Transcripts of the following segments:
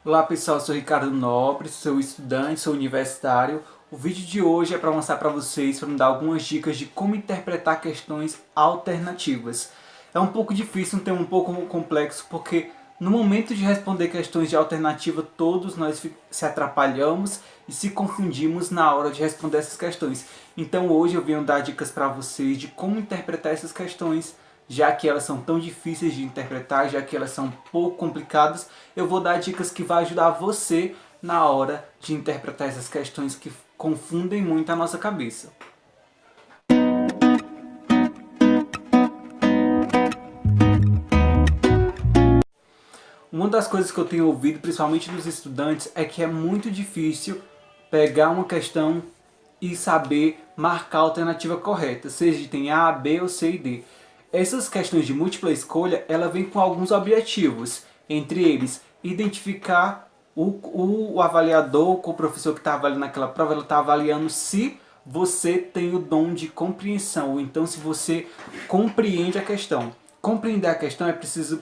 Olá pessoal, eu sou Ricardo Nobre, sou estudante, sou universitário. O vídeo de hoje é para mostrar para vocês, para me dar algumas dicas de como interpretar questões alternativas. É um pouco difícil, um tema um pouco complexo, porque no momento de responder questões de alternativa, todos nós se atrapalhamos e se confundimos na hora de responder essas questões. Então hoje eu venho dar dicas para vocês de como interpretar essas questões, já que elas são tão difíceis de interpretar, já que elas são um pouco complicadas. Eu vou dar dicas que vão ajudar você na hora de interpretar essas questões que confundem muito a nossa cabeça. Uma das coisas que eu tenho ouvido, principalmente dos estudantes, é que é muito difícil pegar uma questão e saber marcar a alternativa correta, seja tem A, B ou C e D. Essas questões de múltipla escolha, ela vem com alguns objetivos, entre eles, identificar o avaliador, o professor que está avaliando aquela prova, ela está avaliando se você tem o dom de compreensão, ou então se você compreende a questão. Compreender a questão é preciso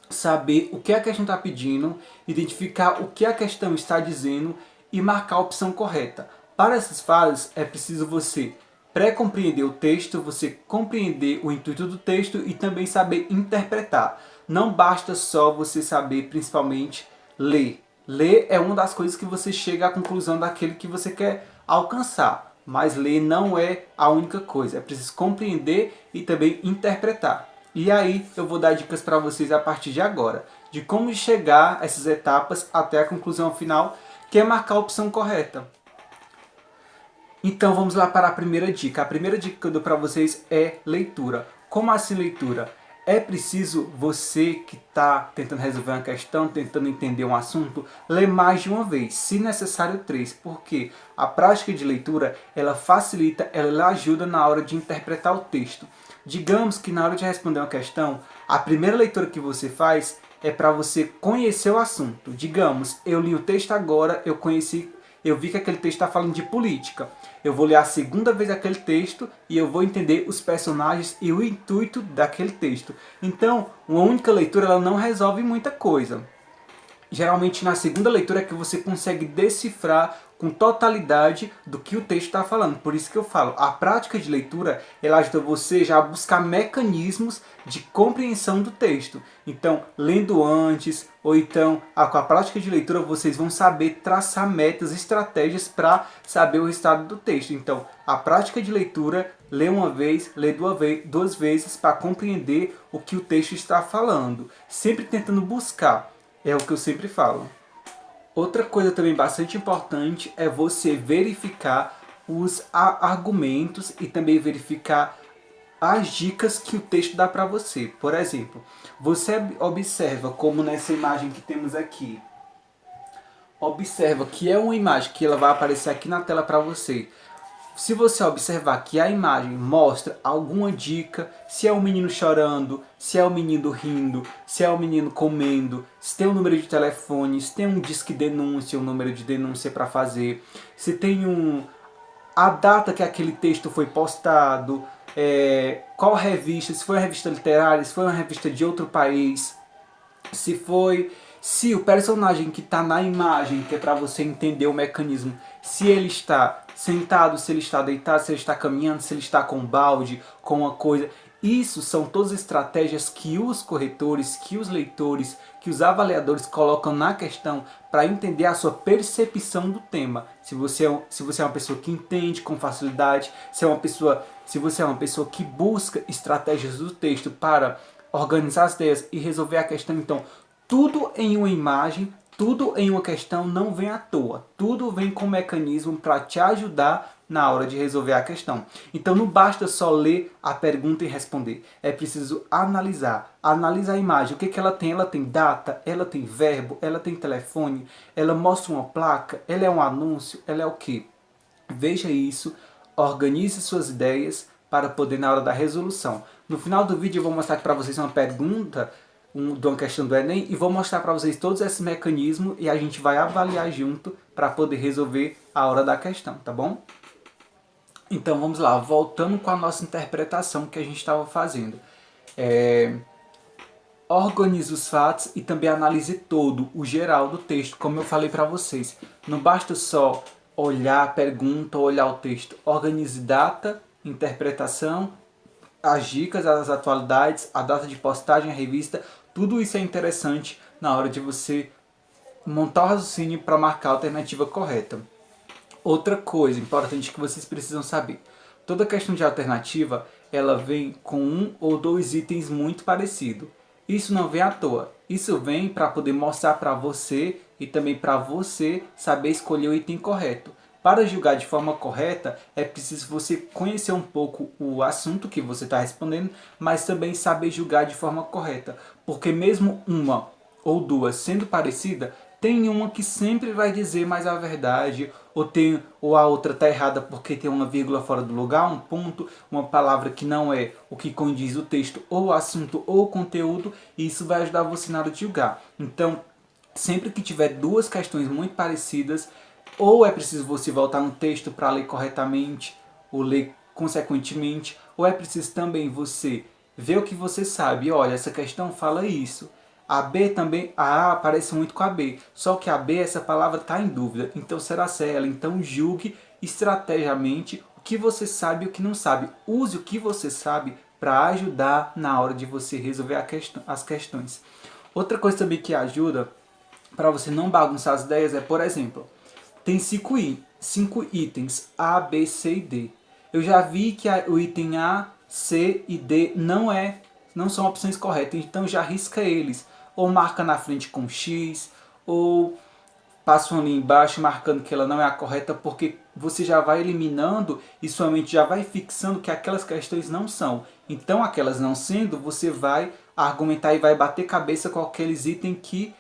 saber o que a questão está pedindo, identificar o que a questão está dizendo e marcar a opção correta. Para essas fases é preciso você pré-compreender o texto, você compreender o intuito do texto e também saber interpretar. Não basta só você saber, principalmente, ler. Ler é uma das coisas que você chega à conclusão daquele que você quer alcançar. Mas ler não é a única coisa. É preciso compreender e também interpretar. E aí eu vou dar dicas para vocês a partir de agora, de como chegar a essas etapas até a conclusão final, que é marcar a opção correta. Então vamos lá para a primeira dica. A primeira dica que eu dou para vocês é leitura. Como assim leitura? É preciso você que está tentando resolver uma questão, tentando entender um assunto, ler mais de uma vez, se necessário três, porque a prática de leitura ela facilita, ela ajuda na hora de interpretar o texto. Digamos que na hora de responder uma questão, a primeira leitura que você faz é para você conhecer o assunto. Digamos, eu li o texto agora, eu vi que aquele texto está falando de política. Eu vou ler a segunda vez aquele texto e eu vou entender os personagens e o intuito daquele texto. Então, uma única leitura ela não resolve muita coisa. Geralmente na segunda leitura é que você consegue decifrar com totalidade do que o texto está falando. Por isso que eu falo, a prática de leitura ela ajuda você já a buscar mecanismos de compreensão do texto. Então, lendo antes, ou então com a prática de leitura vocês vão saber traçar metas, estratégias para saber o resultado do texto. Então, a prática de leitura, lê uma vez, lê duas vezes para compreender o que o texto está falando. Sempre tentando buscar. É o que eu sempre falo. Outra coisa também bastante importante é você verificar os argumentos e também verificar as dicas que o texto dá para você. Por exemplo, você observa como nessa imagem que temos aqui. Observa que é uma imagem que ela vai aparecer aqui na tela para você. Se você observar que a imagem mostra alguma dica, se é um menino chorando, se é um menino rindo, se é um menino comendo, se tem um número de telefone, se tem um disque denúncia, um número de denúncia para fazer, se tem a data que aquele texto foi postado, qual revista, se foi uma revista literária, se foi uma revista de outro país, se o personagem que está na imagem, que é para você entender o mecanismo, se ele está sentado, se ele está deitado, se ele está caminhando, se ele está com um balde, com uma coisa. Isso são todas estratégias que os corretores, que os leitores, que os avaliadores colocam na questão para entender a sua percepção do tema. Se você é uma pessoa que entende com facilidade, se você é uma pessoa que busca estratégias do texto para organizar as ideias e resolver a questão, então tudo em uma imagem, tudo em uma questão não vem à toa. Tudo vem com um mecanismo para te ajudar na hora de resolver a questão. Então não basta só ler a pergunta e responder. É preciso analisar. Analisa a imagem. O que ela tem? Ela tem data, ela tem verbo, ela tem telefone, ela mostra uma placa, ela é um anúncio, ela é o quê? Veja isso, organize suas ideias para poder na hora da resolução. No final do vídeo eu vou mostrar para vocês uma pergunta de uma questão do Enem e vou mostrar para vocês todos esses mecanismos e a gente vai avaliar junto para poder resolver a hora da questão, tá bom? Então vamos lá, voltando com a nossa interpretação que a gente estava fazendo. organize os fatos e também analise todo, o geral do texto, como eu falei para vocês. Não basta só olhar a pergunta, olhar o texto. Organize data, interpretação, as dicas, as atualidades, a data de postagem, a revista. Tudo isso é interessante na hora de você montar o raciocínio para marcar a alternativa correta. Outra coisa importante que vocês precisam saber. Toda questão de alternativa, ela vem com um ou dois itens muito parecidos. Isso não vem à toa. Isso vem para poder mostrar para você e também para você saber escolher o item correto. Para julgar de forma correta, é preciso você conhecer um pouco o assunto que você está respondendo, mas também saber julgar de forma correta. Porque mesmo uma ou duas sendo parecidas, tem uma que sempre vai dizer mais a verdade, ou a outra está errada porque tem uma vírgula fora do lugar, um ponto, uma palavra que não é o que condiz o texto, ou o assunto, ou o conteúdo, e isso vai ajudar você na hora de julgar. Então, sempre que tiver duas questões muito parecidas, ou é preciso você voltar no texto para ler corretamente, ou ler consequentemente, ou é preciso também você ver o que você sabe. Olha, essa questão fala isso. A B também, a A parece muito com a B, só que a B, essa palavra está em dúvida, então será ela. Então julgue estrategicamente o que você sabe e o que não sabe. Use o que você sabe para ajudar na hora de você resolver as questões. Outra coisa também que ajuda para você não bagunçar as ideias é, por exemplo, tem 5 itens, A, B, C e D. Eu já vi que o item A, C e D não são opções corretas, então já risca eles. Ou marca na frente com X, ou passa uma linha embaixo marcando que ela não é a correta, porque você já vai eliminando e sua mente já vai fixando que aquelas questões não são. Então, aquelas não sendo, você vai argumentar e vai bater cabeça com aqueles itens que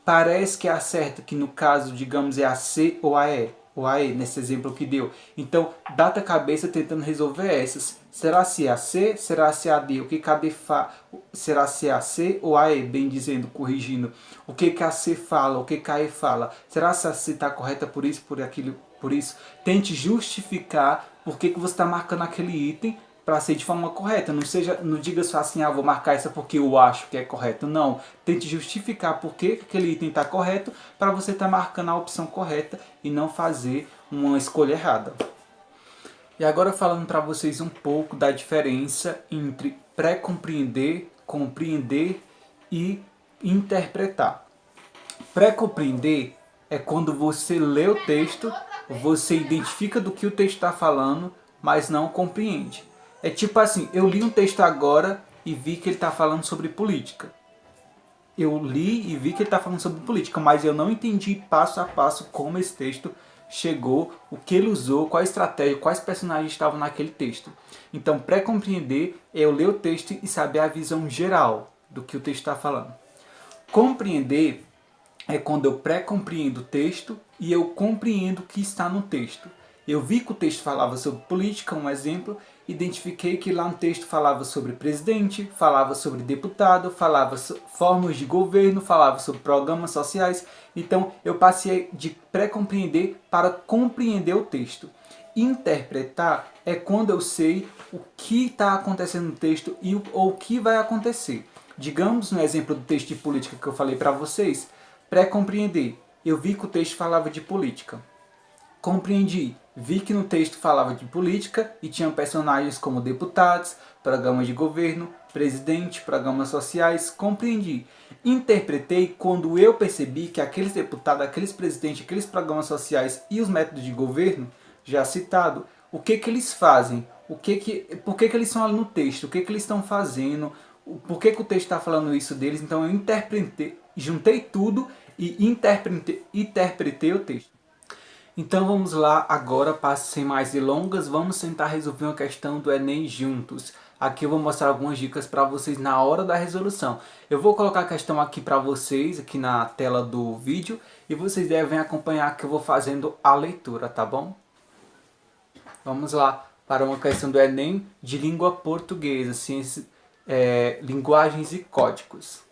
parece que é a certa, que no caso, digamos, é a C ou a E. Ou a E, nesse exemplo que deu. Então, bata a cabeça tentando resolver essas. Será se é a C? Será se é a D? O que a D fala? Será se é a C ou a E? Bem dizendo, corrigindo. O que a C fala? O que a E fala? Será se a C está correta por isso, por aquilo, por isso? Tente justificar por que você está marcando aquele item para ser de forma correta. Não diga só assim, vou marcar essa porque eu acho que é correto. Não. Tente justificar por que aquele item está correto para você estar marcando a opção correta e não fazer uma escolha errada. E agora falando para vocês um pouco da diferença entre pré-compreender, compreender e interpretar. Pré-compreender é quando você lê o texto, você identifica do que o texto está falando, mas não compreende. É tipo assim, eu li um texto agora e vi que ele está falando sobre política. Eu li e vi que ele está falando sobre política, mas eu não entendi passo a passo como esse texto chegou, o que ele usou, qual a estratégia, quais personagens estavam naquele texto. Então, pré-compreender é eu ler o texto e saber a visão geral do que o texto está falando. Compreender é quando eu pré-compreendo o texto e eu compreendo o que está no texto. Eu vi que o texto falava sobre política, um exemplo, identifiquei que lá no texto falava sobre presidente, falava sobre deputado, falava sobre formas de governo, falava sobre programas sociais. Então eu passei de pré-compreender para compreender o texto. Interpretar é quando eu sei o que está acontecendo no texto ou o que vai acontecer. Digamos no exemplo do texto de política que eu falei para vocês, pré-compreender. Eu vi que o texto falava de política. Compreendi. Vi que no texto falava de política e tinha personagens como deputados, programas de governo, presidente, programas sociais. Compreendi. Interpretei quando eu percebi que aqueles deputados, aqueles presidentes, aqueles programas sociais e os métodos de governo, já citado, o que eles fazem, por que eles são ali no texto, o que eles estão fazendo, por que o texto está falando isso deles. Então eu interpretei, juntei tudo e interpretei o texto. Então vamos lá, agora, sem mais delongas, vamos tentar resolver uma questão do Enem juntos. Aqui eu vou mostrar algumas dicas para vocês na hora da resolução. Eu vou colocar a questão aqui para vocês, aqui na tela do vídeo, e vocês devem acompanhar que eu vou fazendo a leitura, tá bom? Vamos lá para uma questão do Enem de língua portuguesa, ciências, linguagens e códigos.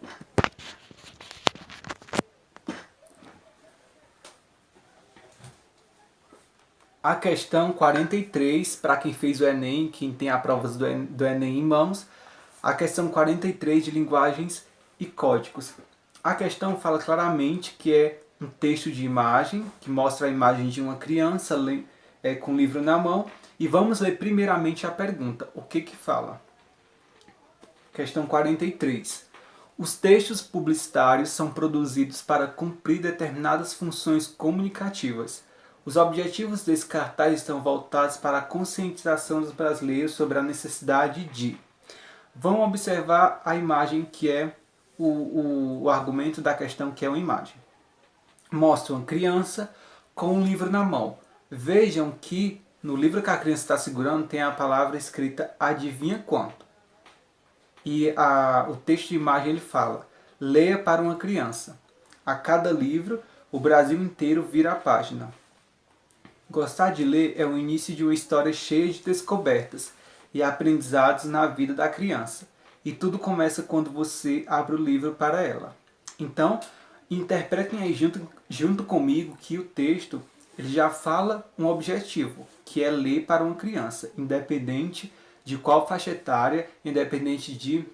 A questão 43, para quem fez o Enem, quem tem a prova do Enem em mãos, a questão 43 de linguagens e códigos. A questão fala claramente que é um texto de imagem, que mostra a imagem de uma criança com o livro na mão. E vamos ler primeiramente a pergunta. O que que fala? Questão 43. Os textos publicitários são produzidos para cumprir determinadas funções comunicativas. Os objetivos desse cartaz estão voltados para a conscientização dos brasileiros sobre a necessidade de... Vamos observar a imagem que é o argumento da questão, que é uma imagem. Mostra uma criança com um livro na mão. Vejam que no livro que a criança está segurando tem a palavra escrita adivinha quanto. E o texto de imagem ele fala: leia para uma criança. A cada livro, o Brasil inteiro vira a página. Gostar de ler é o início de uma história cheia de descobertas e aprendizados na vida da criança. E tudo começa quando você abre o livro para ela. Então, interpretem aí junto comigo que o texto ele já fala um objetivo, que é ler para uma criança, independente de qual faixa etária, independente de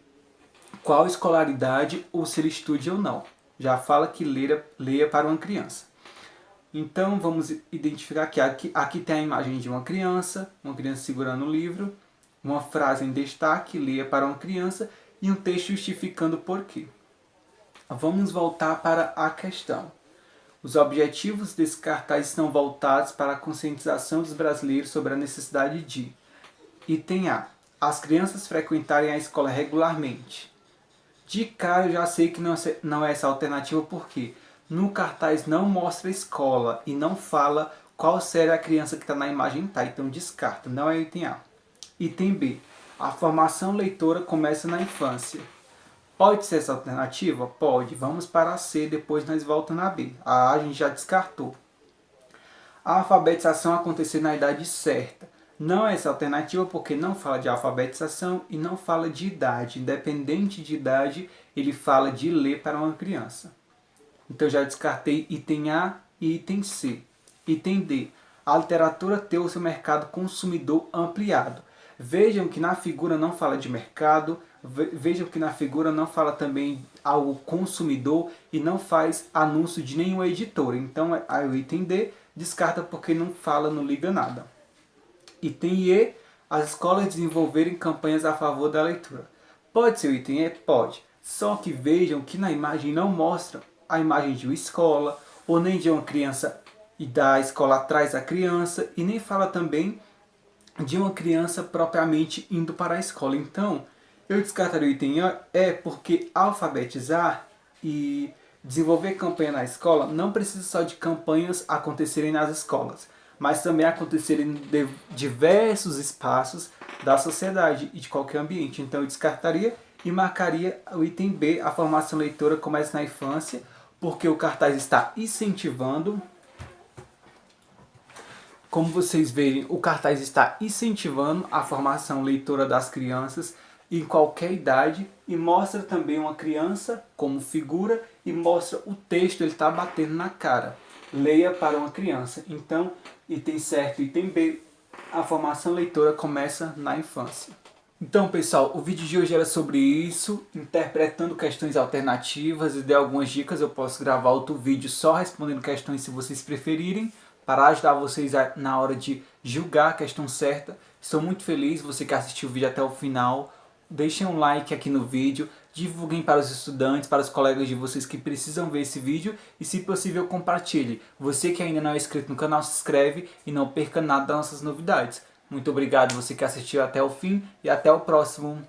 qual escolaridade ou se ele estude ou não. Já fala que leia para uma criança. Então vamos identificar que aqui tem a imagem de uma criança segurando um livro, uma frase em destaque, leia para uma criança, e um texto justificando o porquê. Vamos voltar para a questão. Os objetivos desse cartaz estão voltados para a conscientização dos brasileiros sobre a necessidade de... Item A. As crianças frequentarem a escola regularmente. De cara eu já sei que não é essa a alternativa, porque no cartaz não mostra a escola e não fala qual série a criança que está na imagem está. Então descarta, não é o item A. Item B. A formação leitora começa na infância. Pode ser essa alternativa? Pode. Vamos para a C, depois nós voltamos na B. A gente já descartou. A alfabetização acontecer na idade certa. Não é essa alternativa, porque não fala de alfabetização e não fala de idade. Independente de idade, ele fala de ler para uma criança. Então já descartei item A e item C. Item D. A literatura ter o seu mercado consumidor ampliado. Vejam que na figura não fala de mercado, vejam que na figura não fala também ao consumidor e não faz anúncio de nenhuma editora. Então o item D descarta porque não fala, não liga nada. Item E, as escolas desenvolverem campanhas a favor da leitura. Pode ser o item E? Pode. Só que vejam que na imagem não mostra a imagem de uma escola, ou nem de uma criança e da escola atrás da criança, e nem fala também de uma criança propriamente indo para a escola. Então, eu descartaria o item E porque alfabetizar e desenvolver campanha na escola não precisa só de campanhas acontecerem nas escolas, mas também acontecerem em diversos espaços da sociedade e de qualquer ambiente. Então eu descartaria e marcaria o item B, a formação leitora começa na infância, porque o cartaz está incentivando. Como vocês veem, o cartaz está incentivando a formação leitora das crianças em qualquer idade e mostra também uma criança como figura e mostra o texto, ele está batendo na cara. Leia para uma criança. Então, item certo e item B, a formação leitora começa na infância. Então, pessoal, o vídeo de hoje era sobre isso, interpretando questões alternativas, e dei algumas dicas. Eu posso gravar outro vídeo só respondendo questões se vocês preferirem, para ajudar vocês na hora de julgar a questão certa. Estou muito feliz, você que assistiu o vídeo até o final. Deixem um like aqui no vídeo, divulguem para os estudantes, para os colegas de vocês que precisam ver esse vídeo e, se possível, compartilhe. Você que ainda não é inscrito no canal, se inscreve e não perca nada das nossas novidades. Muito obrigado você que assistiu até o fim e até o próximo.